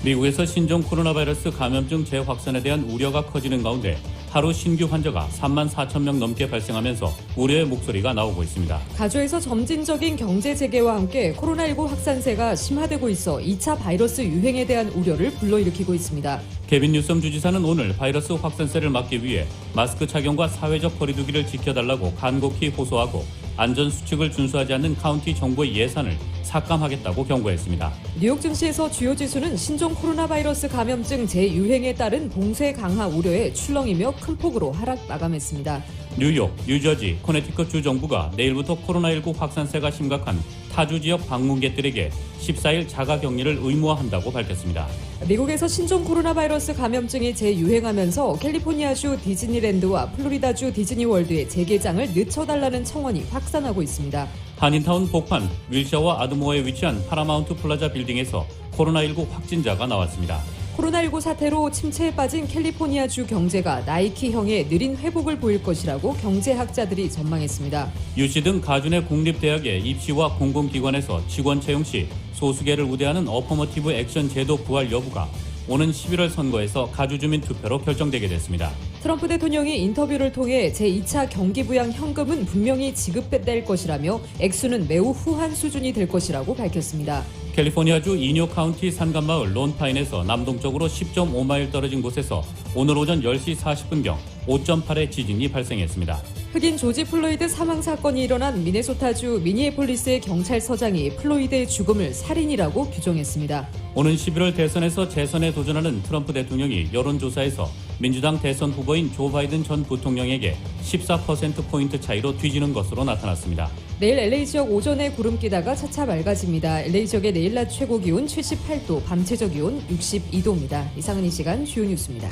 미국에서 신종 코로나 바이러스 감염증 재확산에 대한 우려가 커지는 가운데 하루 신규 환자가 3만 4천 명 넘게 발생하면서 우려의 목소리가 나오고 있습니다. 가주에서 점진적인 경제 재개와 함께 코로나19 확산세가 심화되고 있어 2차 바이러스 유행에 대한 우려를 불러일으키고 있습니다. 개빈 뉴섬 주지사는 오늘 바이러스 확산세를 막기 위해 마스크 착용과 사회적 거리두기를 지켜달라고 간곡히 호소하고 안전수칙을 준수하지 않는 카운티 정부의 예산을 삭감하겠다고 경고했습니다. 뉴욕 증시에서 주요 지수는 신종 코로나 바이러스 감염증 재유행에 따른 봉쇄 강화 우려에 출렁이며 큰 폭으로 하락 마감했습니다. 뉴욕, 뉴저지, 코네티컷 주 정부가 내일부터 코로나19 확산세가 심각한 타주 지역 방문객들에게 14일 자가격리를 의무화한다고 밝혔습니다. 미국에서 신종 코로나 바이러스 감염증이 재유행하면서 캘리포니아주 디즈니랜드와 플로리다주 디즈니월드의 재개장을 늦춰달라는 청원이 확산하고 있습니다. 한인타운 복판 윌샤와 아드모어에 위치한 파라마운트 플라자 빌딩에서 코로나19 확진자가 나왔습니다. 코로나19 사태로 침체에 빠진 캘리포니아주 경제가 나이키형의 느린 회복을 보일 것이라고 경제학자들이 전망했습니다. 유시 등 가준의 공립대학의 입시와 공공기관에서 직원 채용 시 소수계를 우대하는 어퍼머티브 액션 제도 부활 여부가 오는 11월 선거에서 가주 주민 투표로 결정되게 됐습니다. 트럼프 대통령이 인터뷰를 통해 제2차 경기부양 현금은 분명히 지급될 것이라며 액수는 매우 후한 수준이 될 것이라고 밝혔습니다. 캘리포니아주 이뇨 카운티 산간마을 론파인에서 남동쪽으로 10.5마일 떨어진 곳에서 오늘 오전 10시 40분경 5.8의 지진이 발생했습니다. 흑인 조지 플로이드 사망 사건이 일어난 미네소타주 미니애폴리스의 경찰서장이 플로이드의 죽음을 살인이라고 규정했습니다. 오는 11월 대선에서 재선에 도전하는 트럼프 대통령이 여론조사에서 민주당 대선 후보인 조 바이든 전 부통령에게 14%포인트 차이로 뒤지는 것으로 나타났습니다. 내일 LA 지역 오전에 구름 끼다가 차차 맑아집니다. LA 지역의 내일 낮 최고 기온 78도, 밤 최저 기온 62도입니다. 이상은 이 시간 주요 뉴스입니다.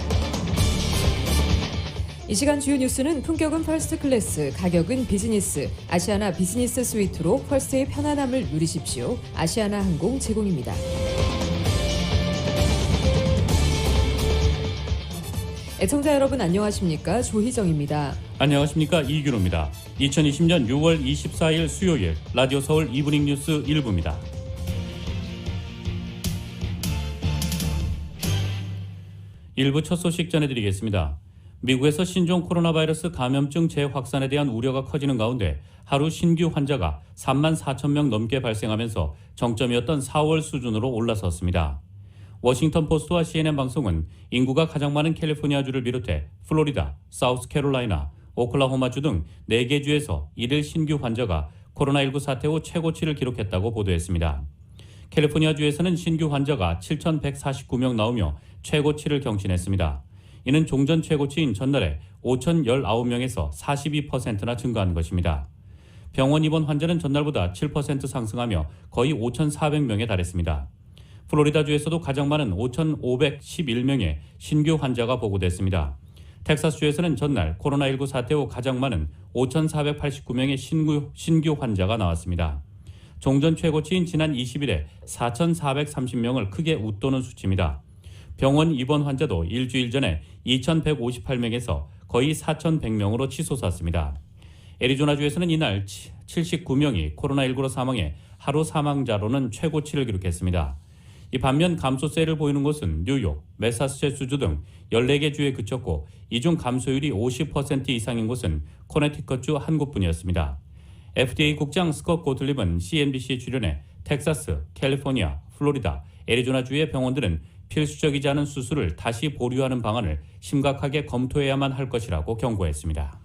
이 시간 주요 뉴스는 품격은 퍼스트 클래스, 가격은 비즈니스, 아시아나 비즈니스 스위트로 퍼스트의 편안함을 누리십시오. 아시아나 항공 제공입니다. 애청자 여러분 안녕하십니까? 조희정입니다. 안녕하십니까? 이규로입니다. 2020년 6월 24일 수요일 라디오 서울 이브닝 뉴스 1부입니다. 일부 첫 소식 전해드리겠습니다. 미국에서 신종 코로나 바이러스 감염증 재확산에 대한 우려가 커지는 가운데 하루 신규 환자가 3만 4천 명 넘게 발생하면서 정점이었던 4월 수준으로 올라섰습니다. 워싱턴 포스트와 CNN 방송은 인구가 가장 많은 캘리포니아주를 비롯해 플로리다, 사우스캐롤라이나, 오클라호마주 등 4개 주에서 이들 신규 환자가 코로나19 사태 후 최고치를 기록했다고 보도했습니다. 캘리포니아주에서는 신규 환자가 7,149명 나오며 최고치를 경신했습니다. 이는 종전 최고치인 전날에 5,019명에서 42%나 증가한 것입니다. 병원 입원 환자는 전날보다 7% 상승하며 거의 5,400명에 달했습니다. 플로리다주에서도 가장 많은 5,511명의 신규 환자가 보고됐습니다. 텍사스주에서는 전날 코로나19 사태 후 가장 많은 5,489명의 신규 환자가 나왔습니다. 종전 최고치인 지난 20일에 4,430명을 크게 웃도는 수치입니다. 병원 입원 환자도 일주일 전에 2,158명에서 거의 4,100명으로 치솟았습니다. 애리조나주에서는 이날 79명이 코로나19로 사망해 하루 사망자로는 최고치를 기록했습니다. 이 반면 감소세를 보이는 곳은 뉴욕, 매사추세츠주 등 14개 주에 그쳤고 이 중 감소율이 50% 이상인 곳은 코네티컷주 한 곳뿐이었습니다. FDA 국장 스콧 고틀립은 CNBC에 출연해 텍사스, 캘리포니아, 플로리다, 애리조나주의 병원들은 필수적이지 않은 수술을 다시 보류하는 방안을 심각하게 검토해야만 할 것이라고 경고했습니다.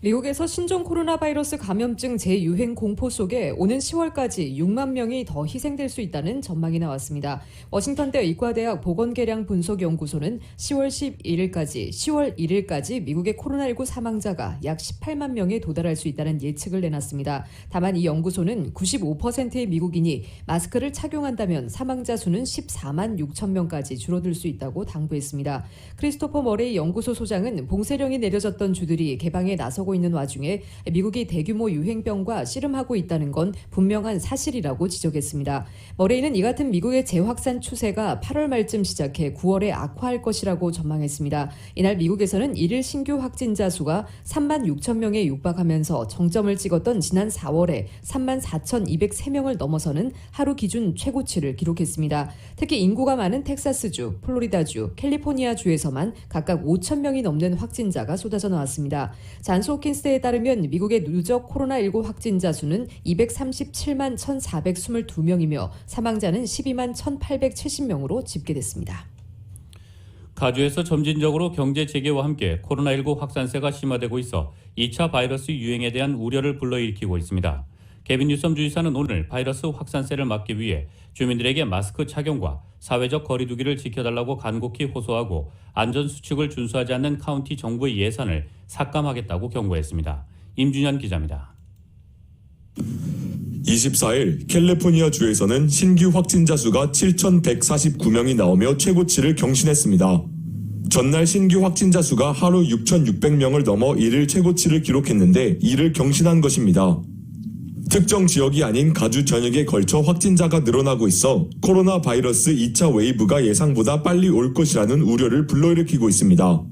미국에서 신종 코로나 바이러스 감염증 재유행 공포 속에 오는 10월까지 6만 명이 더 희생될 수 있다는 전망이 나왔습니다. 워싱턴대 의과대학 보건계량 분석연구소는 10월 1일까지 미국의 코로나19 사망자가 약 18만 명에 도달할 수 있다는 예측을 내놨습니다. 다만 이 연구소는 95%의 미국인이 마스크를 착용한다면 사망자 수는 14만 6천 명까지 줄어들 수 있다고 당부했습니다. 크리스토퍼 머레이 연구소 소장은 봉쇄령이 내려졌던 주들이 개방에 나서고 하고 있는 와중에 미국이 대규모 유행병과 씨름하고 있다는 건 분명한 사실이라고 지적했습니다. 머레이는 이 같은 미국의 재확산 추세가 8월 말쯤 시작해 9월에 악화할 것이라고 전망했습니다. 이날 미국에서는 일일 신규 확진자 수가 3만 6천 명에 육박하면서 정점을 찍었던 지난 4월에 3만 4,203명을 넘어서는 하루 기준 최고치를 기록했습니다. 특히 인구가 많은 텍사스주, 플로리다주, 캘리포니아주에서만 각각 5천 명이 넘는 확진자가 쏟아져 나왔습니다. 잔스 호킨스대에 따르면 미국의 누적 코로나19 확진자 수는 237만 1,422명이며 사망자는 12만 1,870명으로 집계됐습니다. 가주에서 점진적으로 경제 재개와 함께 코로나19 확산세가 심화되고 있어 2차 바이러스 유행에 대한 우려를 불러일으키고 있습니다. 개빈 뉴섬 주지사는 오늘 바이러스 확산세를 막기 위해 주민들에게 마스크 착용과 사회적 거리 두기를 지켜달라고 간곡히 호소하고 안전수칙을 준수하지 않는 카운티 정부의 예산을 삭감하겠다고 경고했습니다. 임준현 기자입니다. 24일 캘리포니아 주에서는 신규 확진자 수가 7,149명이 나오며 최고치를 경신했습니다. 전날 신규 확진자 수가 하루 6,600명을 넘어 일일 최고치를 기록했는데 이를 경신한 것입니다. 특정 지역이 아닌 가주 전역에 걸쳐 확진자가 늘어나고 있어 코로나 바이러스 2차 웨이브가 예상보다 빨리 올 것이라는 우려를 불러일으키고 있습니다.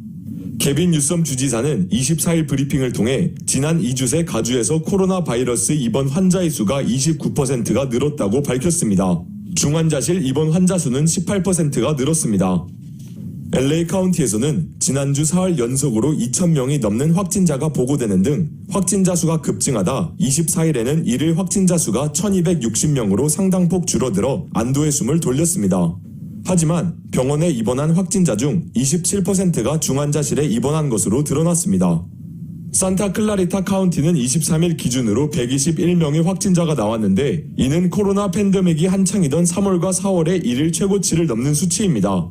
개빈 뉴섬 주지사는 24일 브리핑을 통해 지난 2주 새 가주에서 코로나 바이러스 입원 환자의 수가 29%가 늘었다고 밝혔습니다. 중환자실 입원 환자 수는 18%가 늘었습니다. LA 카운티에서는 지난주 사흘 연속으로 2,000명이 넘는 확진자가 보고되는 등 확진자 수가 급증하다 24일에는 일일 확진자 수가 1,260명으로 상당폭 줄어들어 안도의 숨을 돌렸습니다. 하지만 병원에 입원한 확진자 중 27%가 중환자실에 입원한 것으로 드러났습니다. 산타클라리타 카운티는 23일 기준으로 121명의 확진자가 나왔는데 이는 코로나 팬데믹이 한창이던 3월과 4월의 일일 최고치를 넘는 수치입니다.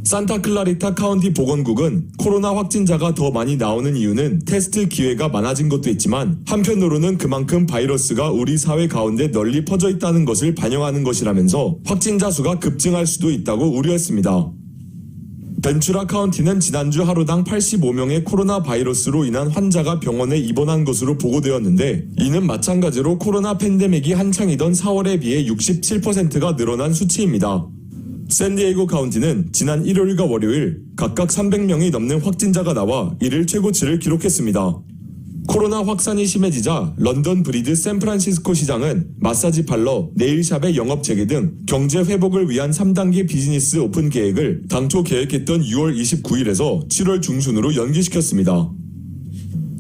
산타클라리타 카운티 보건국은 코로나 확진자가 더 많이 나오는 이유는 테스트 기회가 많아진 것도 있지만 한편으로는 그만큼 바이러스가 우리 사회 가운데 널리 퍼져 있다는 것을 반영하는 것이라면서 확진자 수가 급증할 수도 있다고 우려했습니다. 벤츄라 카운티는 지난주 하루당 85명의 코로나 바이러스로 인한 환자가 병원에 입원한 것으로 보고되었는데 이는 마찬가지로 코로나 팬데믹이 한창이던 4월에 비해 67%가 늘어난 수치입니다. 샌디에이고 카운티는 지난 일요일과 월요일 각각 300명이 넘는 확진자가 나와 일일 최고치를 기록했습니다. 코로나 확산이 심해지자 런던 브리드 샌프란시스코 시장은 마사지 팔러, 네일샵의 영업 재개 등 경제 회복을 위한 3단계 비즈니스 오픈 계획을 당초 계획했던 6월 29일에서 7월 중순으로 연기시켰습니다.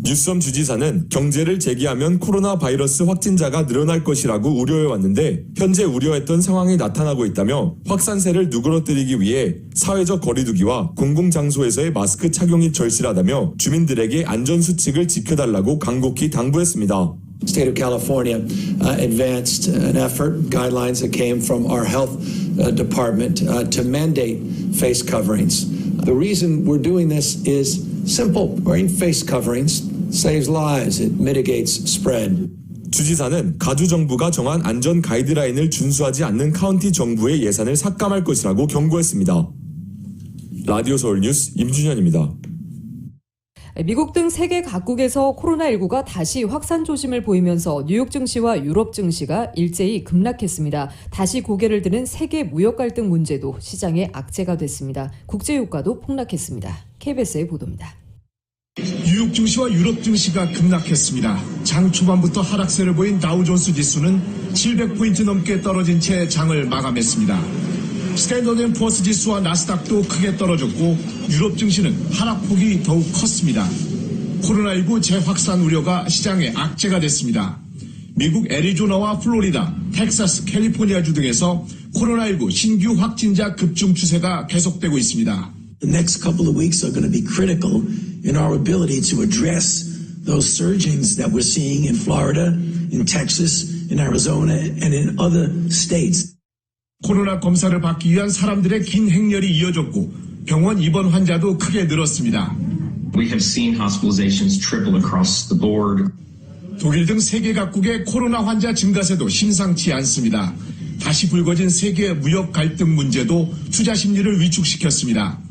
뉴섬 주지사는 경제를 재개하면 코로나 바이러스 확진자가 늘어날 것이라고 우려해왔는데 현재 우려했던 상황이 나타나고 있다며 확산세를 누그러뜨리기 위해 사회적 거리두기와 공공장소에서의 마스크 착용이 절실하다며 주민들에게 안전수칙을 지켜달라고 간곡히 당부했습니다. State of California advanced an effort, guidelines that came from our health department to mandate face coverings. The reason we're doing this is simple. Wearing face coverings saves lives. It mitigates spread. 주지사는 가주 정부가 정한 안전 가이드라인을 준수하지 않는 카운티 정부의 예산을 삭감할 것이라고 경고했습니다. 라디오 서울 뉴스 임준현입니다. 미국 등 세계 각국에서 코로나19가 다시 확산 조짐을 보이면서 뉴욕 증시와 유럽 증시가 일제히 급락했습니다. 다시 고개를 드는 세계 무역 갈등 문제도 시장의 악재가 됐습니다. 국제유가도 폭락했습니다. KBS의 보도입니다. 뉴욕 증시와 유럽 증시가 급락했습니다. 장 초반부터 하락세를 보인 다우존스 지수는 700포인트 넘게 떨어진 채 장을 마감했습니다. 스탠더드앤푸어스 지수와 나스닥도 크게 떨어졌고 유럽 증시는 하락폭이 더욱 컸습니다. 코로나19 재확산 우려가 시장의 악재가 됐습니다. 미국 애리조나와 플로리다, 텍사스, 캘리포니아주 등에서 코로나19 신규 확진자 급증 추세가 계속되고 있습니다. The next couple of weeks are going to be critical in our ability to address those surgings that we're seeing in Florida, in Texas, in Arizona, and in other states. 코로나 검사를 받기 위한 사람들의 긴 행렬이 이어졌고 병원 입원 환자도 크게 늘었습니다. We have seen hospitalizations triple across the board. 독일 등 세계 각국의 코로나 환자 증가세도 심상치 않습니다. 다시 불거진 세계 무역 갈등 문제도 투자 심리를 위축시켰습니다.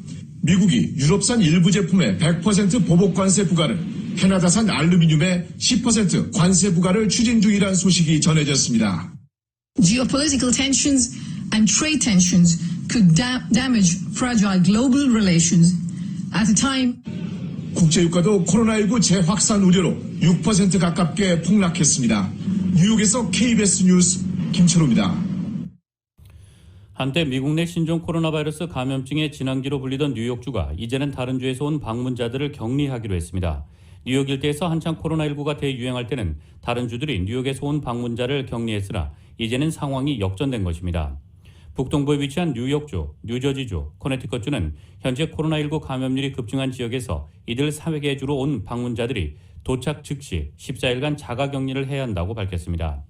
미국이 유럽산 일부 제품에 100% 보복 관세 부과를 캐나다산 알루미늄에 10% 관세 부과를 추진 중이라는 소식이 전해졌습니다. Geopolitical tensions and trade tensions could damage fragile global relations at a time. 국제유가도 코로나19 재확산 우려로 6% 가깝게 폭락했습니다. 뉴욕에서 KBS 뉴스 김철우입니다. 한때 미국 내 신종 코로나 바이러스 감염증의 진앙지로 불리던 뉴욕주가 이제는 다른 주에서 온 방문자들을 격리하기로 했습니다. 뉴욕 일대에서 한창 코로나19가 대유행할 때는 다른 주들이 뉴욕에서 온 방문자를 격리했으나 이제는 상황이 역전된 것입니다. 북동부에 위치한 뉴욕주, 뉴저지주, 코네티컷주는 현재 코로나19 감염률이 급증한 지역에서 이들 사회계주로 온 방문자들이 도착 즉시 14일간 자가격리를 해야 한다고 밝혔습니다.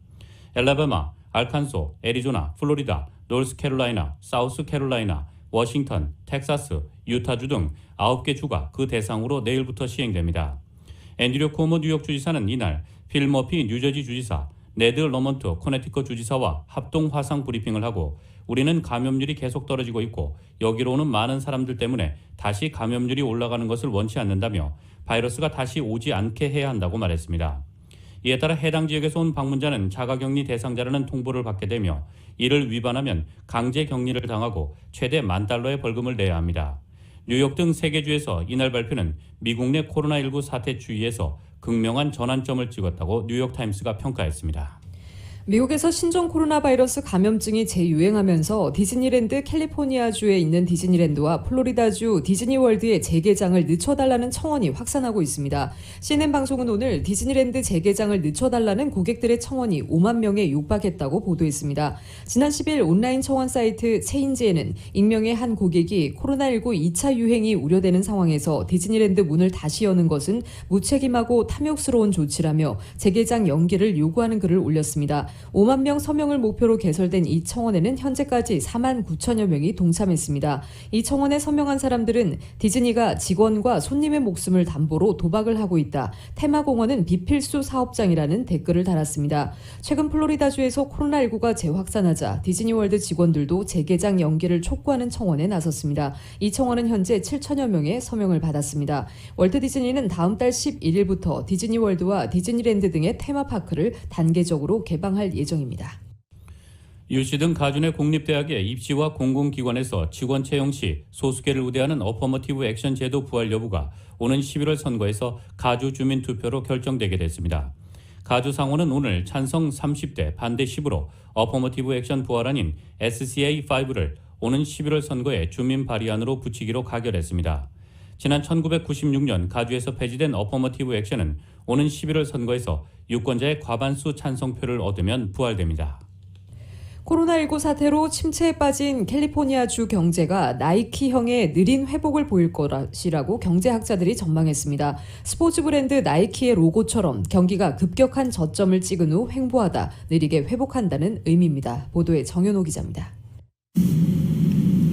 엘라바마, 알칸소, 애리조나, 플로리다, 노스캐롤라이나, 사우스캐롤라이나, 워싱턴, 텍사스, 유타주 등 9개 주가 그 대상으로 내일부터 시행됩니다. 앤드류 쿠오모 뉴욕 주지사는 이날 필 머피 뉴저지 주지사, 네드 러먼트 코네티컷 주지사와 합동 화상 브리핑을 하고 우리는 감염률이 계속 떨어지고 있고 여기로 오는 많은 사람들 때문에 다시 감염률이 올라가는 것을 원치 않는다며 바이러스가 다시 오지 않게 해야 한다고 말했습니다. 이에 따라 해당 지역에서 온 방문자는 자가격리 대상자라는 통보를 받게 되며 이를 위반하면 강제 격리를 당하고 최대 $10,000의 벌금을 내야 합니다. 뉴욕 등 3개 주에서 이날 발표는 미국 내 코로나19 사태 추이에서 극명한 전환점을 찍었다고 뉴욕타임스가 평가했습니다. 미국에서 신종 코로나 바이러스 감염증이 재유행하면서 디즈니랜드 캘리포니아주에 있는 디즈니랜드와 플로리다주 디즈니월드의 재개장을 늦춰달라는 청원이 확산하고 있습니다. CNN 방송은 오늘 디즈니랜드 재개장을 늦춰달라는 고객들의 청원이 5만 명에 육박했다고 보도했습니다. 지난 10일 온라인 청원 사이트 체인지에는 익명의 한 고객이 코로나19 2차 유행이 우려되는 상황에서 디즈니랜드 문을 다시 여는 것은 무책임하고 탐욕스러운 조치라며 재개장 연기를 요구하는 글을 올렸습니다. 5만 명 서명을 목표로 개설된 이 청원에는 현재까지 4만 9천여 명이 동참했습니다. 이 청원에 서명한 사람들은 디즈니가 직원과 손님의 목숨을 담보로 도박을 하고 있다. 테마공원은 비필수 사업장이라는 댓글을 달았습니다. 최근 플로리다주에서 코로나19가 재확산하자 디즈니월드 직원들도 재개장 연기를 촉구하는 청원에 나섰습니다. 이 청원은 현재 7천여 명의 서명을 받았습니다. 월트 디즈니는 다음 달 11일부터 디즈니월드와 디즈니랜드 등의 테마파크를 단계적으로 개방할 예정입니다. 유시 등 가주내 공립대학의 입시와 공공기관에서 직원 채용 시 소수계를 우대하는 어퍼머티브 액션 제도 부활 여부가 오는 11월 선거에서 가주 주민 투표로 결정되게 됐습니다. 가주 상원은 오늘 찬성 30대 반대 10으로 어퍼머티브 액션 부활안인 SCA5를 오는 11월 선거에 주민 발의안으로 붙이기로 가결했습니다. 지난 1996년 가주에서 폐지된 어퍼머티브 액션은 오는 11월 선거에서 유권자의 과반수 찬성표를 얻으면 부활됩니다. 코로나19 사태로 침체에 빠진 캘리포니아주 경제가 나이키형의 느린 회복을 보일 것이라고 경제학자들이 전망했습니다. 스포츠 브랜드 나이키의 로고처럼 경기가 급격한 저점을 찍은 후 횡보하다 느리게 회복한다는 의미입니다. 보도에 정현호 기자입니다.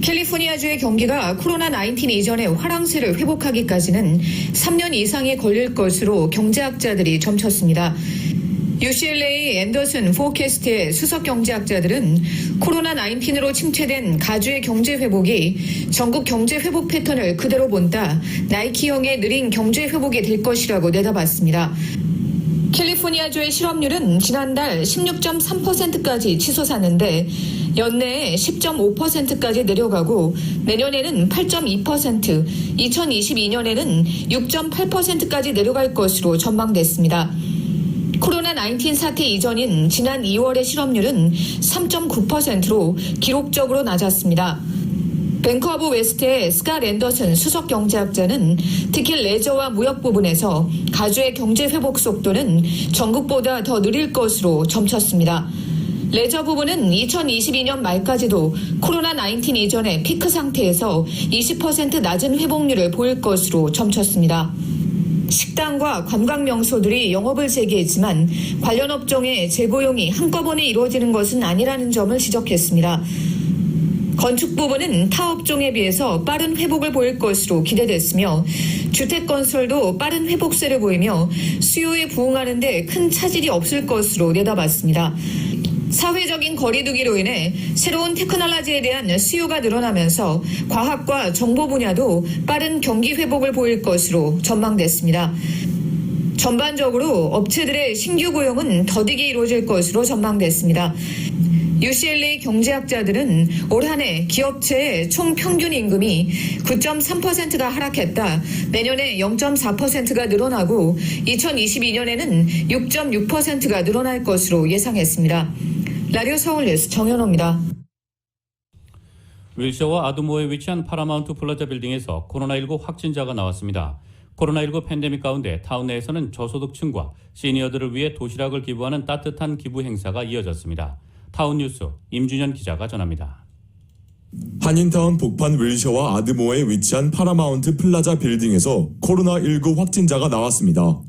캘리포니아주의 경기가 코로나19 이전의 화랑세를 회복하기까지는 3년 이상이 걸릴 것으로 경제학자들이 점쳤습니다. UCLA 앤더슨 포캐스트의 수석 경제학자들은 코로나19으로 침체된 가주의 경제 회복이 전국 경제 회복 패턴을 그대로 본다 나이키형의 느린 경제 회복이 될 것이라고 내다봤습니다. 캘리포니아주의 실업률은 지난달 16.3%까지 치솟았는데 연내에 10.5%까지 내려가고 내년에는 8.2%, 2022년에는 6.8%까지 내려갈 것으로 전망됐습니다. 코로나19 사태 이전인 지난 2월의 실업률은 3.9%로 기록적으로 낮았습니다. 뱅크 오브 웨스트의 스캇 앤더슨 수석 경제학자는 특히 레저와 무역 부분에서 가주의 경제 회복 속도는 전국보다 더 느릴 것으로 점쳤습니다. 레저 부분은 2022년 말까지도 코로나19 이전의 피크 상태에서 20% 낮은 회복률을 보일 것으로 점쳤습니다. 식당과 관광 명소들이 영업을 재개했지만 관련 업종의 재고용이 한꺼번에 이루어지는 것은 아니라는 점을 지적했습니다. 건축 부분은 타 업종에 비해서 빠른 회복을 보일 것으로 기대됐으며 주택 건설도 빠른 회복세를 보이며 수요에 부응하는 데 큰 차질이 없을 것으로 내다봤습니다. 사회적인 거리두기로 인해 새로운 테크놀로지에 대한 수요가 늘어나면서 과학과 정보 분야도 빠른 경기 회복을 보일 것으로 전망됐습니다. 전반적으로 업체들의 신규 고용은 더디게 이루어질 것으로 전망됐습니다. UCLA 경제학자들은 올 한 해 기업체의 총 평균 임금이 9.3%가 하락했다. 내년에 0.4%가 늘어나고 2022년에는 6.6%가 늘어날 것으로 예상했습니다. 라디오 서울뉴스 정현호입니다. 윌셔와 아드모어에 위치한 파라마운트 플라자 빌딩에서 코로나19 확진자가 나왔습니다. 코로나19 팬데믹 가운데 타운 내에서는 저소득층과 시니어들을 위해 도시락을 기부하는 따뜻한 기부 행사가 이어졌습니다. 타운 뉴스 임준현 기자가 전합니다. 한인타운 복판 윌셔와 아드모어에 위치한 파라마운트 플라자 빌딩에서 코로나19 확진자가 나왔습니다.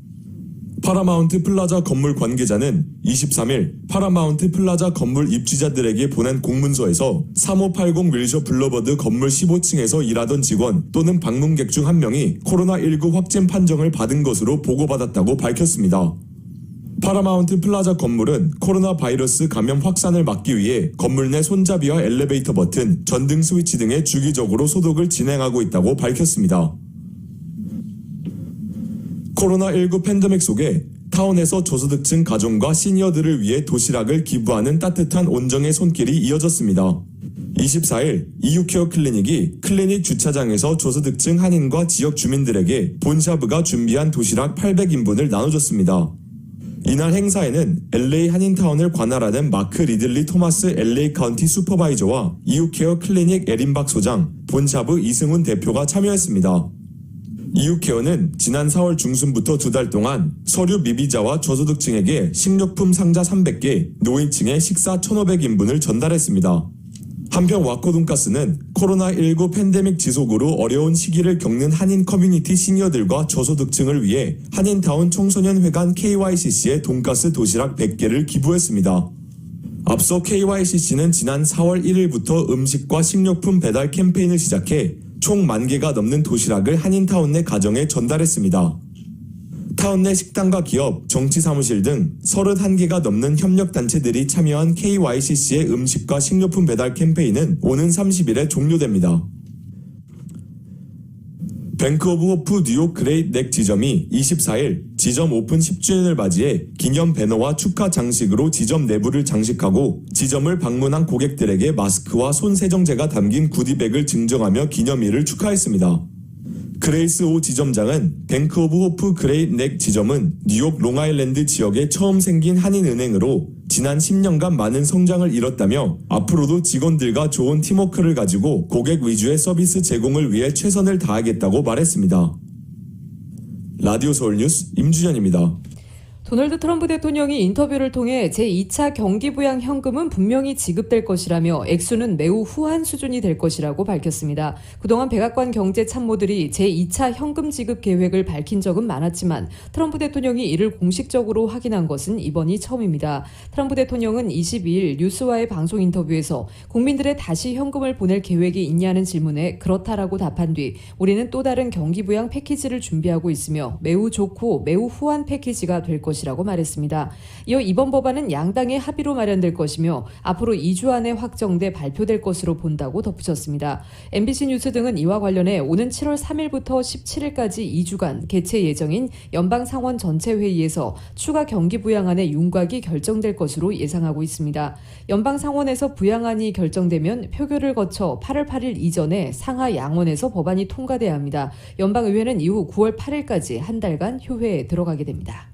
파라마운트 플라자 건물 관계자는 23일 파라마운트 플라자 건물 입주자들에게 보낸 공문서에서 3580 윌셔 블러버드 건물 15층에서 일하던 직원 또는 방문객 중 한 명이 코로나19 확진 판정을 받은 것으로 보고받았다고 밝혔습니다. 파라마운트 플라자 건물은 코로나 바이러스 감염 확산을 막기 위해 건물 내 손잡이와 엘리베이터 버튼, 전등 스위치 등에 주기적으로 소독을 진행하고 있다고 밝혔습니다. 코로나19 팬데믹 속에 타운에서 저소득층 가정과 시니어들을 위해 도시락을 기부하는 따뜻한 온정의 손길이 이어졌습니다. 24일 이유케어 클리닉이 클리닉 주차장에서 저소득층 한인과 지역 주민들에게 본샤브가 준비한 도시락 800인분을 나눠줬습니다. 이날 행사에는 LA 한인타운을 관할하는 마크 리들리 토마스 LA 카운티 슈퍼바이저와 이유케어 클리닉 에린박 소장, 본샤브 이승훈 대표가 참여했습니다. 이유케어는 지난 4월 중순부터 2달 동안 서류 미비자와 저소득층에게 식료품 상자 300개, 노인층에 식사 1,500인분을 전달했습니다. 한편 와코 돈가스는 코로나19 팬데믹 지속으로 어려운 시기를 겪는 한인 커뮤니티 시니어들과 저소득층을 위해 한인타운 청소년회관 KYCC에 돈가스 도시락 100개를 기부했습니다. 앞서 KYCC는 지난 4월 1일부터 음식과 식료품 배달 캠페인을 시작해 총 10,000개가 넘는 도시락을 한인타운 내 가정에 전달했습니다. 타운 내 식당과 기업, 정치사무실 등 31개가 넘는 협력단체들이 참여한 KYCC의 음식과 식료품 배달 캠페인은 오는 30일에 종료됩니다. 뱅크 오브 호프 뉴욕 그레이트 넥 지점이 24일 지점 오픈 10주년을 맞이해 기념 배너와 축하 장식으로 지점 내부를 장식하고 지점을 방문한 고객들에게 마스크와 손 세정제가 담긴 구디백을 증정하며 기념일을 축하했습니다. 그레이스 오 지점장은 뱅크 오브 호프 그레이트 넥 지점은 뉴욕 롱아일랜드 지역에 처음 생긴 한인은행으로 지난 10년간 많은 성장을 이뤘다며 앞으로도 직원들과 좋은 팀워크를 가지고 고객 위주의 서비스 제공을 위해 최선을 다하겠다고 말했습니다. 라디오 서울뉴스 임준현입니다. 도널드 트럼프 대통령이 인터뷰를 통해 제2차 경기부양 현금은 분명히 지급될 것이라며 액수는 매우 후한 수준이 될 것이라고 밝혔습니다. 그동안 백악관 경제참모들이 제2차 현금 지급 계획을 밝힌 적은 많았지만 트럼프 대통령이 이를 공식적으로 확인한 것은 이번이 처음입니다. 트럼프 대통령은 22일 뉴스와의 방송 인터뷰에서 국민들의 다시 현금을 보낼 계획이 있냐는 질문에 그렇다라고 답한 뒤 우리는 또 다른 경기부양 패키지를 준비하고 있으며 매우 좋고 매우 후한 패키지가 될 것이라고 말했습니다. 이어 이번 법안은 양당의 합의로 마련될 것이며 앞으로 2주 안에 확정돼 발표될 것으로 본다고 덧붙였습니다. MBC 뉴스 등은 이와 관련해 오는 7월 3일부터 17일까지 2주간 개최 예정인 연방상원 전체회의에서 추가 경기 부양안의 윤곽이 결정될 것으로 예상하고 있습니다. 연방상원에서 부양안이 결정되면 표결을 거쳐 8월 8일 이전에 상하 양원에서 법안이 통과돼야 합니다. 연방의회는 이후 9월 8일까지 한 달간 휴회에 들어가게 됩니다.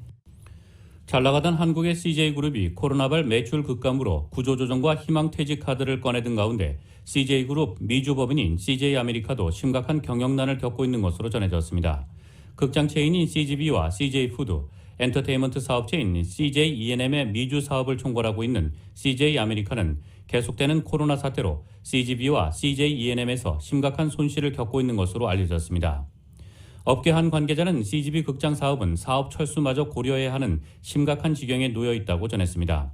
잘 나가던 한국의 CJ그룹이 코로나발 매출 급감으로 구조조정과 희망퇴직 카드를 꺼내든 가운데 CJ그룹 미주법인인 CJ아메리카도 심각한 경영난을 겪고 있는 것으로 전해졌습니다. 극장 체인인 CGV와 CJ푸드, 엔터테인먼트 사업체인 CJENM의 미주 사업을 총괄하고 있는 CJ아메리카는 계속되는 코로나 사태로 CGV와 CJENM에서 심각한 손실을 겪고 있는 것으로 알려졌습니다. 업계 한 관계자는 CGV 극장 사업은 사업 철수마저 고려해야 하는 심각한 지경에 놓여 있다고 전했습니다.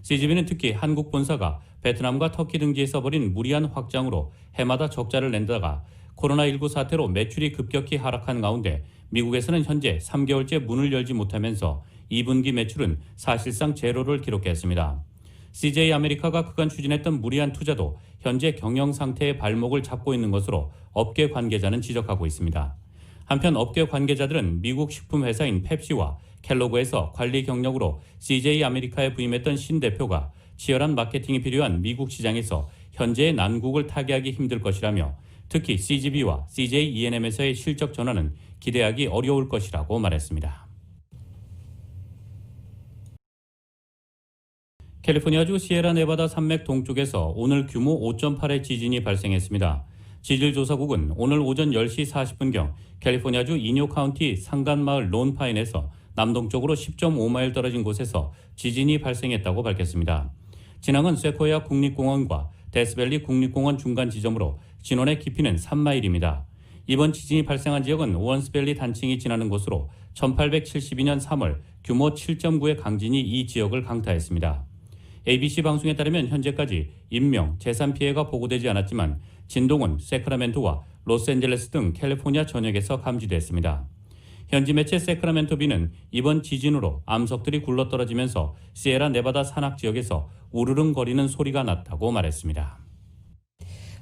CGV는 특히 한국 본사가 베트남과 터키 등지에서 벌인 무리한 확장으로 해마다 적자를 낸다가 코로나19 사태로 매출이 급격히 하락한 가운데 미국에서는 현재 3개월째 문을 열지 못하면서 2분기 매출은 사실상 제로를 기록했습니다. CJ아메리카가 그간 추진했던 무리한 투자도 현재 경영 상태의 발목을 잡고 있는 것으로 업계 관계자는 지적하고 있습니다. 한편 업계 관계자들은 미국 식품회사인 펩시와 켈로그에서 관리 경력으로 CJ 아메리카에 부임했던 신 대표가 치열한 마케팅이 필요한 미국 시장에서 현재의 난국을 타개하기 힘들 것이라며 특히 CGV와 CJ E&M에서의 실적 전환은 기대하기 어려울 것이라고 말했습니다. 캘리포니아주 시에라네바다 산맥 동쪽에서 오늘 규모 5.8의 지진이 발생했습니다. 지질조사국은 오늘 오전 10시 40분경 캘리포니아주 이뇨 카운티 상간마을 론파인에서 남동쪽으로 10.5마일 떨어진 곳에서 지진이 발생했다고 밝혔습니다. 진앙은 세코야 국립공원과 데스밸리 국립공원 중간 지점으로 진원의 깊이는 3마일입니다. 이번 지진이 발생한 지역은 원스밸리 단층이 지나는 곳으로 1872년 3월 규모 7.9의 강진이 이 지역을 강타했습니다. ABC 방송에 따르면 현재까지 인명, 재산 피해가 보고되지 않았지만 진동은 세크라멘토와 로스앤젤레스 등 캘리포니아 전역에서 감지됐습니다. 현지 매체 세크라멘토비는 이번 지진으로 암석들이 굴러떨어지면서 시에라네바다 산악 지역에서 우르릉거리는 소리가 났다고 말했습니다.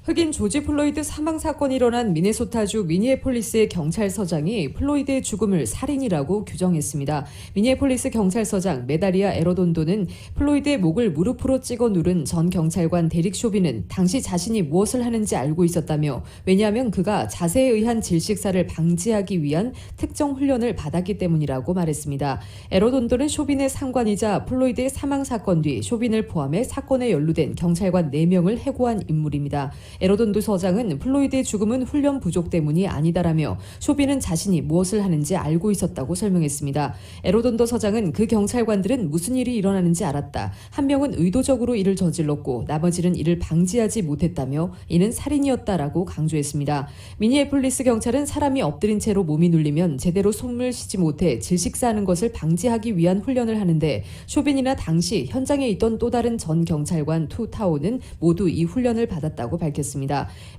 흑인 조지 플로이드 사망 사건이 일어난 미네소타주 미니애폴리스의 경찰서장이 플로이드의 죽음을 살인이라고 규정했습니다. 미니애폴리스 경찰서장 메다리아 에러돈도는 플로이드의 목을 무릎으로 찍어 누른 전 경찰관 데릭 쇼비는 당시 자신이 무엇을 하는지 알고 있었다며 왜냐하면 그가 자세에 의한 질식사를 방지하기 위한 특정 훈련을 받았기 때문이라고 말했습니다. 에러돈도는 쇼빈의 상관이자 플로이드의 사망 사건 뒤 쇼빈을 포함해 사건에 연루된 경찰관 4명을 해고한 인물입니다. 에러돈도 서장은 플로이드의 죽음은 훈련 부족 때문이 아니다라며 쇼비는 자신이 무엇을 하는지 알고 있었다고 설명했습니다. 에러돈도 서장은 그 경찰관들은 무슨 일이 일어나는지 알았다. 한 명은 의도적으로 이를 저질렀고 나머지는 이를 방지하지 못했다며 이는 살인이었다라고 강조했습니다. 미니애폴리스 경찰은 사람이 엎드린 채로 몸이 눌리면 제대로 숨을 쉬지 못해 질식사하는 것을 방지하기 위한 훈련을 하는데 쇼빈이나 당시 현장에 있던 또 다른 전 경찰관 투 타오는 모두 이 훈련을 받았다고 밝혔습니다.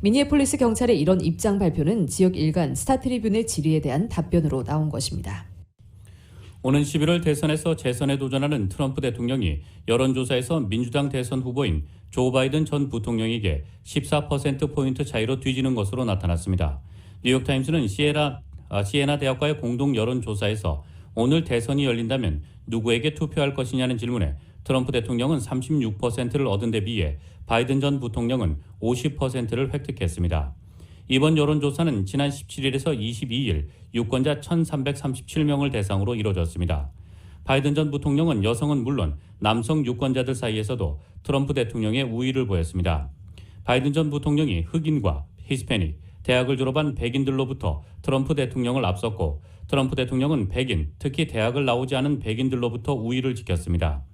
미니애폴리스 경찰의 이런 입장 발표는 지역 일간 스타트리뷴의 질의에 대한 답변으로 나온 것입니다. 오는 11월 대선에서 재선에 도전하는 트럼프 대통령이 여론조사에서 민주당 대선 후보인 조 바이든 전 부통령에게 14%포인트 차이로 뒤지는 것으로 나타났습니다. 뉴욕타임스는 시에나 대학과의 공동 여론조사에서 오늘 대선이 열린다면 누구에게 투표할 것이냐는 질문에 트럼프 대통령은 36%를 얻은 데 비해 바이든 전 부통령은 50%를 획득했습니다. 이번 여론조사는 지난 17일에서 22일 유권자 1,337명을 대상으로 이뤄졌습니다. 바이든 전 부통령은 여성은 물론 남성 유권자들 사이에서도 트럼프 대통령의 우위를 보였습니다. 바이든 전 부통령이 흑인과 히스패닉, 대학을 졸업한 백인들로부터 트럼프 대통령을 앞섰고 트럼프 대통령은 백인, 특히 대학을 나오지 않은 백인들로부터 우위를 지켰습니다.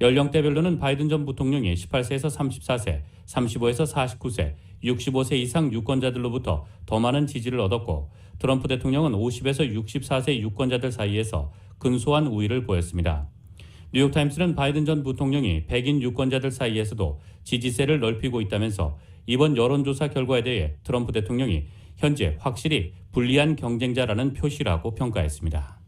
연령대별로는 바이든 전 부통령이 18세에서 34세, 35에서 49세, 65세 이상 유권자들로부터 더 많은 지지를 얻었고 트럼프 대통령은 50에서 64세 유권자들 사이에서 근소한 우위를 보였습니다. 뉴욕타임스는 바이든 전 부통령이 백인 유권자들 사이에서도 지지세를 넓히고 있다면서 이번 여론조사 결과에 대해 트럼프 대통령이 현재 확실히 불리한 경쟁자라는 표시라고 평가했습니다.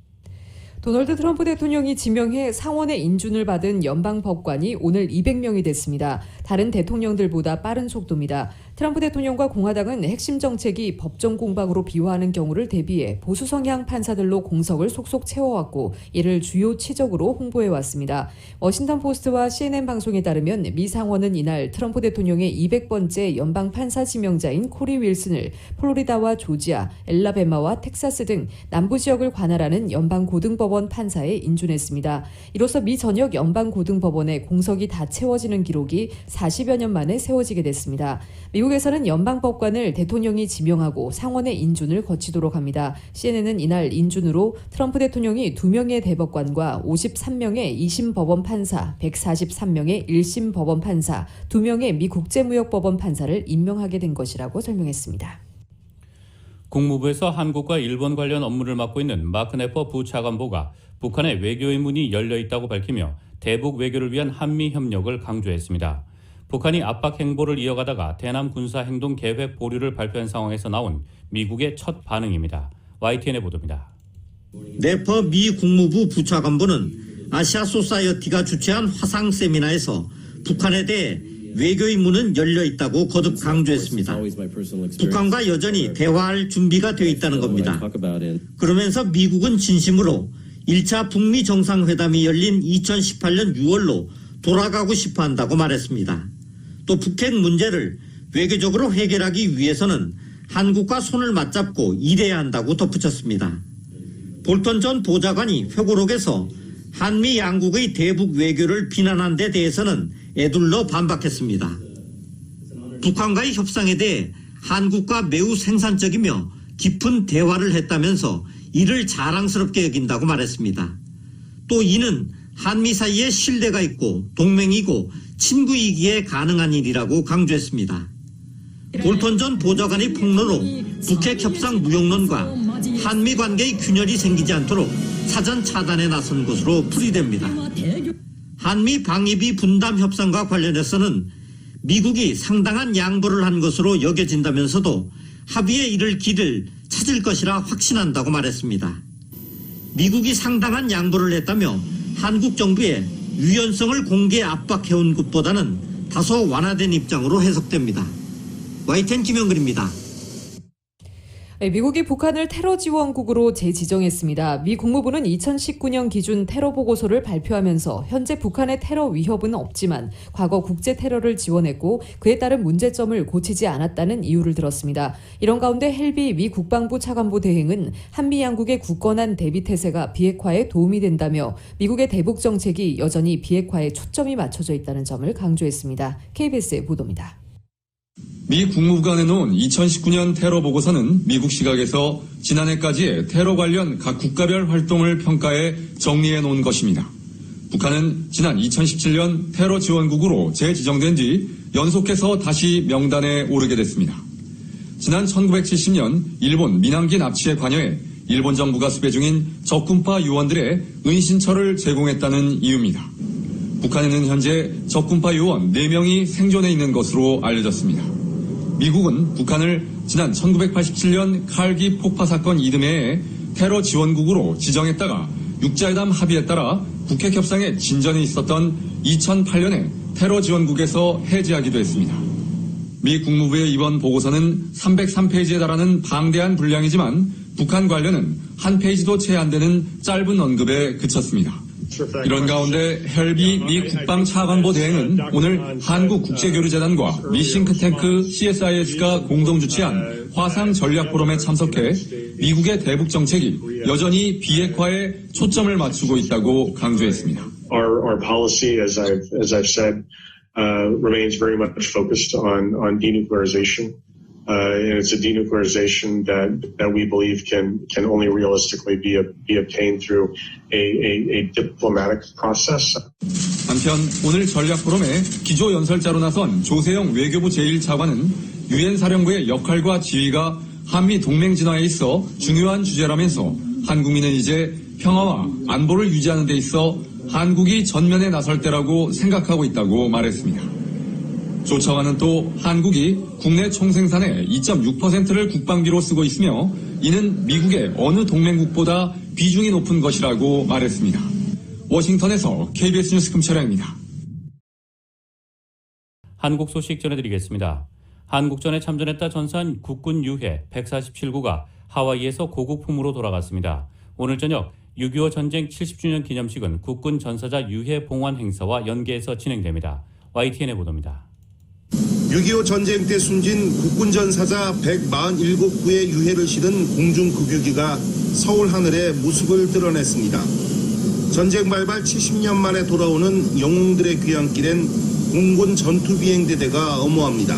도널드 트럼프 대통령이 지명해 상원의 인준을 받은 연방 법관이 오늘 200명이 됐습니다. 다른 대통령들보다 빠른 속도입니다. 트럼프 대통령과 공화당은 핵심 정책이 법정 공방으로 비화하는 경우를 대비해 보수 성향 판사들로 공석을 속속 채워왔고 이를 주요 치적으로 홍보해왔습니다. 워싱턴 포스트와 CNN 방송에 따르면 미 상원은 이날 트럼프 대통령의 200번째 연방 판사 지명자인 코리 윌슨을 플로리다와 조지아, 엘라베마와 텍사스 등 남부 지역을 관할하는 연방 고등법원 판사에 인준했습니다. 이로써 미 전역 연방 고등법원의 공석이 다 채워지는 기록이 40여 년 만에 세워지게 됐습니다. 미국에서는 연방법관을 대통령이 지명하고 상원의 인준을 거치도록 합니다. CNN은 이날 인준으로 트럼프 대통령이 2명의 대법관과 53명의 2심 법원 판사, 143명의 1심 법원 판사, 2명의 미 국제무역법원 판사를 임명하게 된 것이라고 설명했습니다. 국무부에서 한국과 일본 관련 업무를 맡고 있는 마크 네퍼 부차관보가 북한의 외교의 문이 열려 있다고 밝히며 대북 외교를 위한 한미 협력을 강조했습니다. 북한이 압박 행보를 이어가다가 대남 군사 행동 계획 보류를 발표한 상황에서 나온 미국의 첫 반응입니다. YTN의 보도입니다. 네퍼 미 국무부 부차관보는 아시아 소사이어티가 주최한 화상 세미나에서 북한에 대해 외교의 문은 열려 있다고 거듭 강조했습니다. 북한과 여전히 대화할 준비가 되어 있다는 겁니다. 그러면서 미국은 진심으로 1차 북미 정상회담이 열린 2018년 6월로 돌아가고 싶어 한다고 말했습니다. 또 북핵 문제를 외교적으로 해결하기 위해서는 한국과 손을 맞잡고 일해야 한다고 덧붙였습니다. 볼턴 전 보좌관이 회고록에서 한미 양국의 대북 외교를 비난한 데 대해서는 애둘러 반박했습니다. 북한과의 협상에 대해 한국과 매우 생산적이며 깊은 대화를 했다면서 이를 자랑스럽게 여긴다고 말했습니다. 또 이는 한미 사이에 신뢰가 있고 동맹이고 친구이기에 가능한 일이라고 강조했습니다. 볼턴 전 보좌관의 폭로로 북핵 협상 무용론과 한미 관계의 균열이 생기지 않도록 사전 차단에 나선 것으로 풀이됩니다. 한미 방위비 분담 협상과 관련해서는 미국이 상당한 양보를 한 것으로 여겨진다면서도 합의에 이를 길을 찾을 것이라 확신한다고 말했습니다. 미국이 상당한 양보를 했다며 한국 정부의 유연성을 공개에 압박해온 것보다는 다소 완화된 입장으로 해석됩니다. YTN 김영근입니다. 미국이 북한을 테러 지원국으로 재지정했습니다. 미 국무부는 2019년 기준 테러 보고서를 발표하면서 현재 북한의 테러 위협은 없지만 과거 국제 테러를 지원했고 그에 따른 문제점을 고치지 않았다는 이유를 들었습니다. 이런 가운데 헬비 미 국방부 차관보 대행은 한미 양국의 굳건한 대비 태세가 비핵화에 도움이 된다며 미국의 대북 정책이 여전히 비핵화에 초점이 맞춰져 있다는 점을 강조했습니다. KBS의 보도입니다. 미 국무부가 내놓은 2019년 테러 보고서는 미국 시각에서 지난해까지의 테러 관련 각 국가별 활동을 평가해 정리해 놓은 것입니다. 북한은 지난 2017년 테러 지원국으로 재지정된 뒤 연속해서 다시 명단에 오르게 됐습니다. 지난 1970년 일본 민항기 납치에 관여해 일본 정부가 수배 중인 적군파 요원들의 은신처를 제공했다는 이유입니다. 북한에는 현재 적군파 요원 4명이 생존해 있는 것으로 알려졌습니다. 미국은 북한을 지난 1987년 칼기 폭파 사건 이듬해에 테러 지원국으로 지정했다가 육자회담 합의에 따라 북핵 협상에 진전이 있었던 2008년에 테러 지원국에서 해제하기도 했습니다. 미 국무부의 이번 보고서는 303페이지에 달하는 방대한 분량이지만 북한 관련은 한 페이지도 채 안 되는 짧은 언급에 그쳤습니다. 이런 가운데 헬비 미 국방차관보 대행은 오늘 한국국제교류재단과 미 싱크탱크 CSIS가 공동 주최한 화상 전략 포럼에 참석해 미국의 대북 정책이 여전히 비핵화에 초점을 맞추고 있다고 강조했습니다. Our policy, as I've said, remains very much focused on denuclearization. And it's a denuclearization that we believe can only realistically be obtained through a diplomatic process. 한편 오늘 전략 포럼에 기조 연설자로 나선 조세영 외교부 제1차관은 유엔 사령부의 역할과 지위가 한미 동맹 진화에 있어 중요한 주제라면서 한국민은 이제 평화와 안보를 유지하는 데 있어 한국이 전면에 나설 때라고 생각하고 있다고 말했습니다. 조 차관은 또 한국이 국내 총생산의 2.6%를 국방비로 쓰고 있으며 이는 미국의 어느 동맹국보다 비중이 높은 것이라고 말했습니다. 워싱턴에서 KBS 뉴스 금철양입니다. 한국 소식 전해드리겠습니다. 한국전에 참전했다 전사한 국군 유해 147구가 하와이에서 고국품으로 돌아갔습니다. 오늘 저녁 6.25 전쟁 70주년 기념식은 국군 전사자 유해 봉환 행사와 연계해서 진행됩니다. YTN의 보도입니다. 6.25 전쟁 때 숨진 국군 전사자 147구의 유해를 실은 공중급유기가 서울 하늘에 모습을 드러냈습니다. 전쟁 발발 70년 만에 돌아오는 영웅들의 귀환길엔 공군 전투비행대대가 엄호합니다.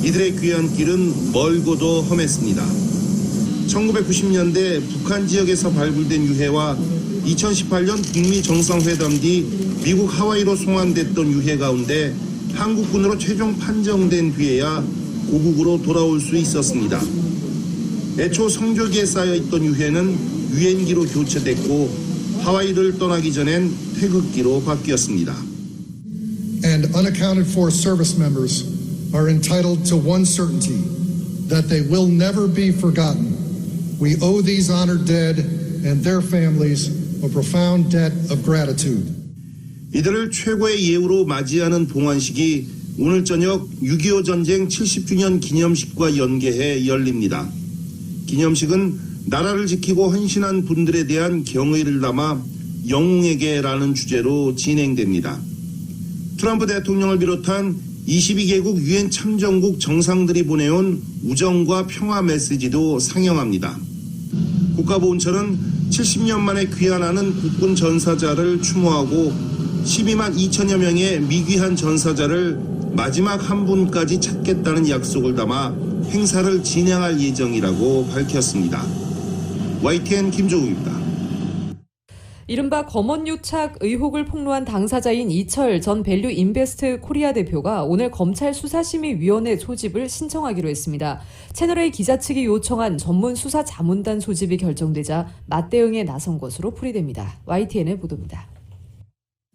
이들의 귀환길은 멀고도 험했습니다. 1990년대 북한 지역에서 발굴된 유해와 2018년 북미 정상회담 뒤 미국 하와이로 송환됐던 유해 가운데 한국군으로 최종 판정된 뒤에야 고국으로 돌아올 수 있었습니다. 애초 성조기에 쌓여있던 유해는 유엔기로 교체됐고 하와이를 떠나기 전엔 태극기로 바뀌었습니다. And unaccounted for service members are entitled to one certainty, that they will never be forgotten. We owe these honored dead and their families a profound debt of gratitude. 이들을 최고의 예우로 맞이하는 봉환식이 오늘 저녁 6.25 전쟁 70주년 기념식과 연계해 열립니다. 기념식은 나라를 지키고 헌신한 분들에 대한 경의를 담아 영웅에게라는 주제로 진행됩니다. 트럼프 대통령을 비롯한 22개국 유엔 참전국 정상들이 보내온 우정과 평화 메시지도 상영합니다. 국가보훈처는 70년 만에 귀환하는 국군 전사자를 추모하고 12만 2천여 명의 미귀한 전사자를 마지막 한 분까지 찾겠다는 약속을 담아 행사를 진행할 예정이라고 밝혔습니다. YTN 김종욱입니다. 이른바 검언유착 의혹을 폭로한 당사자인 이철 전 밸류 인베스트 코리아 대표가 오늘 검찰 수사심의위원회 소집을 신청하기로 했습니다. 채널A 기자 측이 요청한 전문 수사 자문단 소집이 결정되자 맞대응에 나선 것으로 풀이됩니다. YTN의 보도입니다.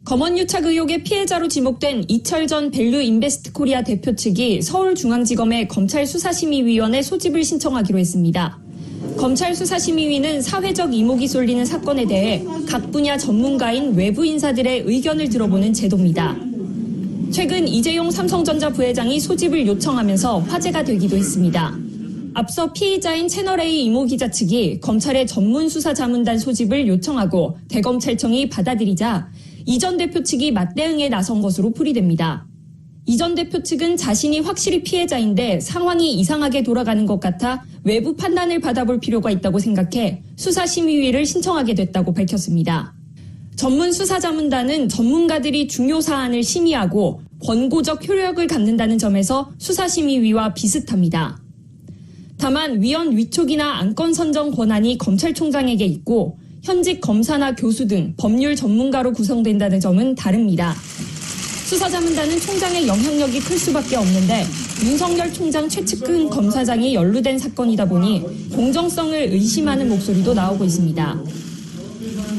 검언유착 의혹의 피해자로 지목된 이철 전 밸류 인베스트 코리아 대표 측이 서울중앙지검에 검찰 수사심의위원회 소집을 신청하기로 했습니다. 검찰 수사심의위는 사회적 이목이 쏠리는 사건에 대해 각 분야 전문가인 외부 인사들의 의견을 들어보는 제도입니다. 최근 이재용 삼성전자 부회장이 소집을 요청하면서 화제가 되기도 했습니다. 앞서 피의자인 채널A 이모 기자 측이 검찰의 전문 수사 자문단 소집을 요청하고 대검찰청이 받아들이자 이 전 대표 측이 맞대응에 나선 것으로 풀이됩니다. 이 전 대표 측은 자신이 확실히 피해자인데 상황이 이상하게 돌아가는 것 같아 외부 판단을 받아볼 필요가 있다고 생각해 수사심의위를 신청하게 됐다고 밝혔습니다. 전문 수사자문단은 전문가들이 중요 사안을 심의하고 권고적 효력을 갖는다는 점에서 수사심의위와 비슷합니다. 다만 위원 위촉이나 안건 선정 권한이 검찰총장에게 있고 현직 검사나 교수 등 법률 전문가로 구성된다는 점은 다릅니다. 수사자문단은 총장의 영향력이 클 수밖에 없는데 윤석열 총장 최측근 검사장이 연루된 사건이다 보니 공정성을 의심하는 목소리도 나오고 있습니다.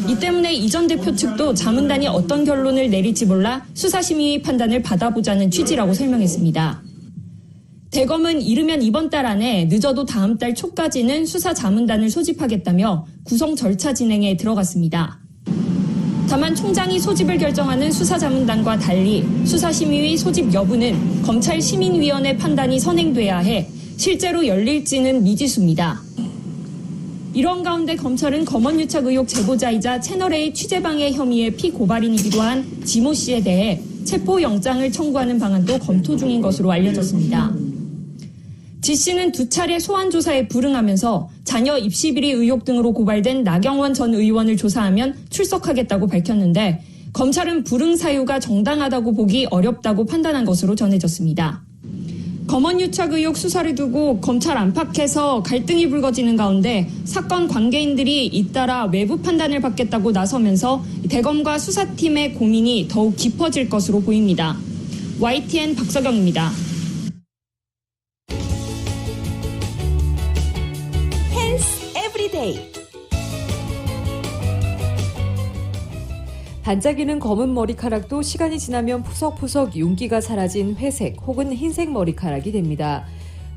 이 때문에 이 전 대표 측도 자문단이 어떤 결론을 내릴지 몰라 수사심의위 판단을 받아보자는 취지라고 설명했습니다. 대검은 이르면 이번 달 안에 늦어도 다음 달 초까지는 수사자문단을 소집하겠다며 구성 절차 진행에 들어갔습니다. 다만 총장이 소집을 결정하는 수사자문단과 달리 수사심의위 소집 여부는 검찰시민위원회 판단이 선행돼야 해 실제로 열릴지는 미지수입니다. 이런 가운데 검찰은 검언유착 의혹 제보자이자 채널A 취재방해 혐의의 피고발인이기도 한 지모 씨에 대해 체포영장을 청구하는 방안도 검토 중인 것으로 알려졌습니다. 지 씨는 2차례 소환조사에 불응하면서 자녀 입시비리 의혹 등으로 고발된 나경원 전 의원을 조사하면 출석하겠다고 밝혔는데 검찰은 불응 사유가 정당하다고 보기 어렵다고 판단한 것으로 전해졌습니다. 검언유착 의혹 수사를 두고 검찰 안팎에서 갈등이 불거지는 가운데 사건 관계인들이 잇따라 외부 판단을 받겠다고 나서면서 대검과 수사팀의 고민이 더욱 깊어질 것으로 보입니다. YTN 박서경입니다. 반짝이는 검은 머리카락도 시간이 지나면 푸석푸석 윤기가 사라진 회색 혹은 흰색 머리카락이 됩니다.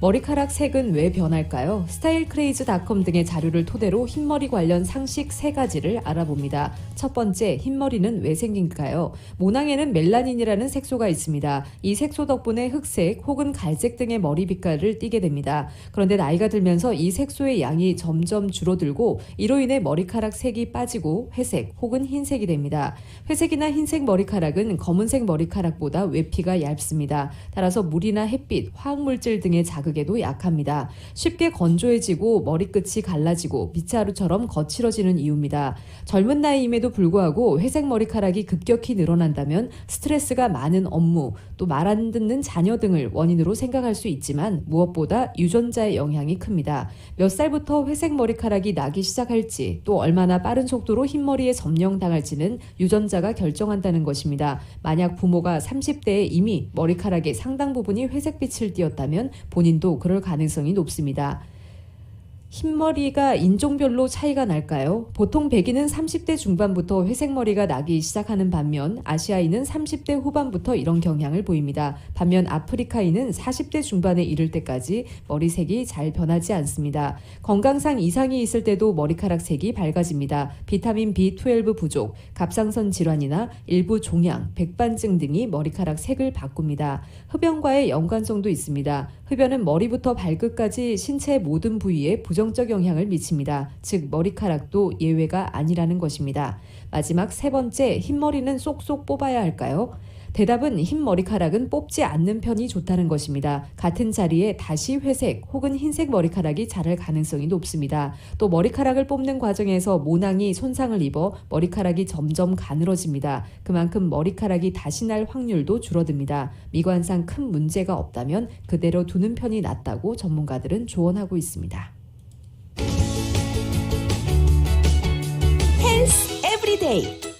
머리카락 색은 왜 변할까요? 스타일크레이즈닷컴 등의 자료를 토대로 흰머리 관련 상식 3가지를 알아봅니다. 첫 번째, 흰머리는 왜 생길까요? 모낭에는 멜라닌이라는 색소가 있습니다. 이 색소 덕분에 흑색 혹은 갈색 등의 머리 빛깔을 띠게 됩니다. 그런데 나이가 들면서 이 색소의 양이 점점 줄어들고 이로 인해 머리카락 색이 빠지고 회색 혹은 흰색이 됩니다. 회색이나 흰색 머리카락은 검은색 머리카락보다 외피가 얇습니다. 따라서 물이나 햇빛, 화학물질 등의 자극에도 약합니다. 쉽게 건조해지고 머리끝이 갈라지고 빗자루처럼 거칠어지는 이유입니다. 젊은 나이임에도 불구하고 회색 머리카락이 급격히 늘어난다면 스트레스가 많은 업무, 또 말 안 듣는 자녀 등을 원인으로 생각할 수 있지만 무엇보다 유전자의 영향이 큽니다. 몇 살부터 회색 머리카락이 나기 시작할지 또 얼마나 빠른 속도로 흰머리에 점령당할지는 유전자가 결정한다는 것입니다. 만약 부모가 30대에 이미 머리카락의 상당 부분이 회색빛을 띠었다면 본인도 그럴 가능성이 높습니다. 흰머리가 인종별로 차이가 날까요? 보통 백인은 30대 중반부터 회색머리가 나기 시작하는 반면 아시아인은 30대 후반부터 이런 경향을 보입니다. 반면 아프리카인은 40대 중반에 이를 때까지 머리색이 잘 변하지 않습니다. 건강상 이상이 있을 때도 머리카락 색이 밝아집니다. 비타민 B12 부족, 갑상선 질환이나 일부 종양, 백반증 등이 머리카락 색을 바꿉니다. 흡연과의 연관성도 있습니다. 흡연은 머리부터 발끝까지 신체 모든 부위에 부정적 영향을 미칩니다. 즉 머리카락도 예외가 아니라는 것입니다. 마지막 세 번째, 흰머리는 쏙쏙 뽑아야 할까요? 대답은 흰 머리카락은 뽑지 않는 편이 좋다는 것입니다. 같은 자리에 다시 회색 혹은 흰색 머리카락이 자랄 가능성이 높습니다. 또 머리카락을 뽑는 과정에서 모낭이 손상을 입어 머리카락이 점점 가늘어집니다. 그만큼 머리카락이 다시 날 확률도 줄어듭니다. 미관상 큰 문제가 없다면 그대로 두는 편이 낫다고 전문가들은 조언하고 있습니다. 헬스 에브리데이.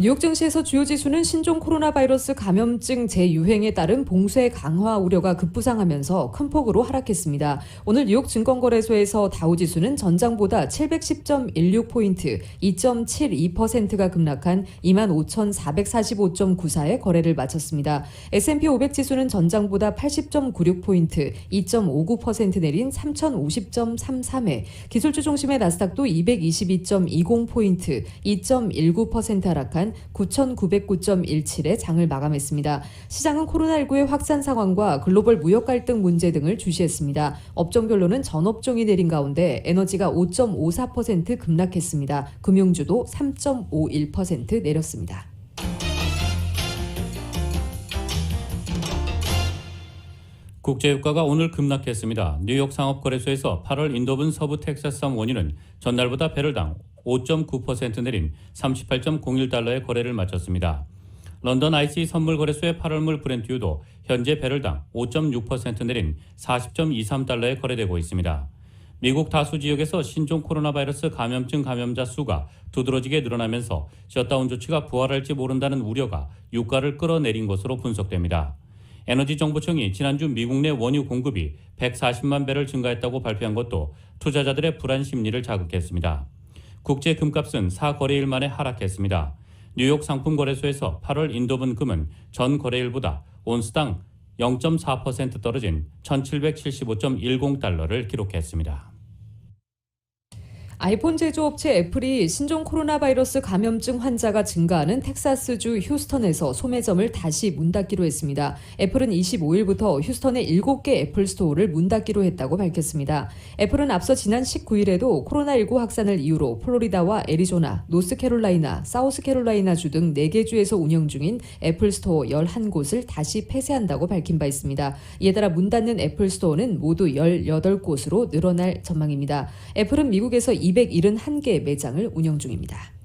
뉴욕 증시에서 주요 지수는 신종 코로나 바이러스 감염증 재유행에 따른 봉쇄 강화 우려가 급부상하면서 큰 폭으로 하락했습니다. 오늘 뉴욕 증권거래소에서 다우지수는 전장보다 710.16포인트, 2.72%가 급락한 25,445.94에 거래를 마쳤습니다. S&P 500 지수는 전장보다 80.96포인트, 2.59% 내린 3,050.33에, 기술주 중심의 나스닥도 222.20포인트, 2.19% 하락한 9,909.17에 장을 마감했습니다. 시장은 코로나19의 확산 상황과 글로벌 무역 갈등 문제 등을 주시했습니다. 업종별로는 전 업종이 내린 가운데 에너지가 5.54% 급락했습니다. 금융주도 3.51% 내렸습니다. 국제유가가 오늘 급락했습니다. 뉴욕 상업거래소에서 8월 인도분 서부 텍사스산 원유는 전날보다 배럴당 5.9% 내린 38.01달러의 거래를 마쳤습니다. 런던 ICE 선물거래소의 8월물 브렌트유도 현재 배럴당 5.6% 내린 40.23달러에 거래되고 있습니다. 미국 다수 지역에서 신종 코로나 바이러스 감염증 감염자 수가 두드러지게 늘어나면서 셧다운 조치가 부활할지 모른다는 우려가 유가를 끌어내린 것으로 분석됩니다. 에너지정보청이 지난주 미국 내 원유 공급이 140만 배럴 증가했다고 발표한 것도 투자자들의 불안 심리를 자극했습니다. 국제 금값은 4거래일 만에 하락했습니다. 뉴욕 상품거래소에서 8월 인도분 금은 전 거래일보다 온스당 0.4% 떨어진 1,775.10달러를 기록했습니다. 아이폰 제조업체 애플이 신종 코로나 바이러스 감염증 환자가 증가하는 텍사스주 휴스턴에서 소매점을 다시 문 닫기로 했습니다. 애플은 25일부터 휴스턴의 7개 애플 스토어를 문 닫기로 했다고 밝혔습니다. 애플은 앞서 지난 19일에도 코로나19 확산을 이유로 플로리다와 애리조나, 노스캐롤라이나, 사우스캐롤라이나주 등 4개 주에서 운영 중인 애플 스토어 11곳을 다시 폐쇄한다고 밝힌 바 있습니다. 이에 따라 문 닫는 애플 스토어는 모두 18곳으로 늘어날 전망입니다. 애플은 미국에서 271개 매장을 운영 중입니다.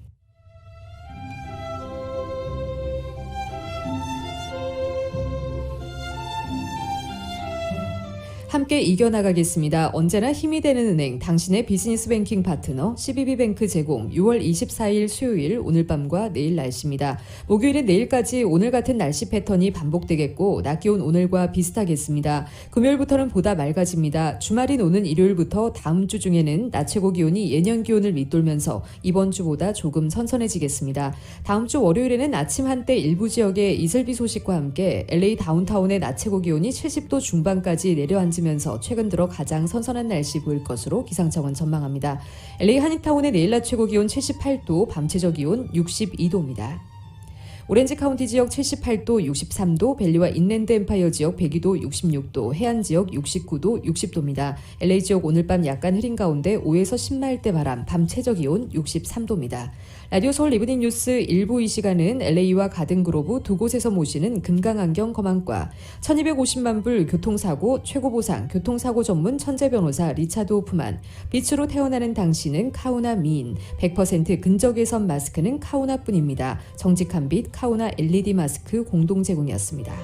함께 이겨나가겠습니다. 언제나 힘이 되는 은행, 당신의 비즈니스 뱅킹 파트너 CBB뱅크 제공 6월 24일 수요일 오늘 밤과 내일 날씨입니다. 목요일은 내일까지 오늘 같은 날씨 패턴이 반복되겠고 낮 기온 오늘과 비슷하겠습니다. 금요일부터는 보다 맑아집니다. 주말인 오는 일요일부터 다음 주 중에는 낮 최고 기온이 예년 기온을 밑돌면서 이번 주보다 조금 선선해지겠습니다. 다음 주 월요일에는 아침 한때 일부 지역에 이슬비 소식과 함께 LA 다운타운의 낮 최고 기온이 70도 중반까지 내려앉으면서 최근 들어 가장 선선한 날씨 보일 것으로 기상청은 전망합니다. LA 한인타운의 내일 낮 최고 기온 78도, 밤 최저 기온 62도입니다. 오렌지 카운티 지역 78도, 63도, 밸리와 인랜드 엠파이어 지역 102도, 66도, 해안 지역 69도, 60도입니다. LA 지역 오늘 밤 약간 흐린 가운데 5에서 10마일대 바람, 밤 최저 기온 63도입니다. 라디오 서울 이브닝 뉴스 1부 이 시간은 LA와 가든그로브 두 곳에서 모시는 금강안경 검안과 1250만 불 교통사고 최고보상 교통사고 전문 천재 변호사 리차드 호프만, 빛으로 태어나는 당신은 카우나 미인, 100% 근적외선 마스크는 카우나뿐입니다. 정직한 빛 카우나 LED 마스크 공동 제공이었습니다.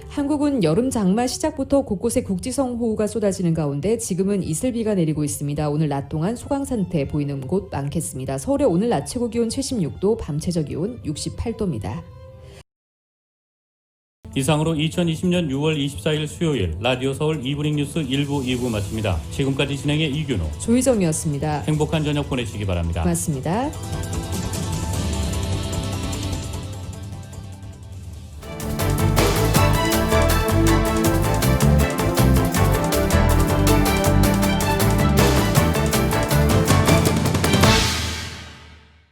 한국은 여름 장마 시작부터 곳곳에 국지성 호우가 쏟아지는 가운데 지금은 이슬비가 내리고 있습니다. 오늘 낮 동안 소강 상태 보이는 곳 많겠습니다. 서울의 오늘 낮 최고 기온 76도, 밤 최저 기온 68도입니다. 이상으로 2020년 6월 24일 수요일 라디오 서울 이브닝 뉴스 1부 2부 마칩니다. 지금까지 진행의 이균호, 조희정이었습니다. 행복한 저녁 보내시기 바랍니다. 고맙습니다.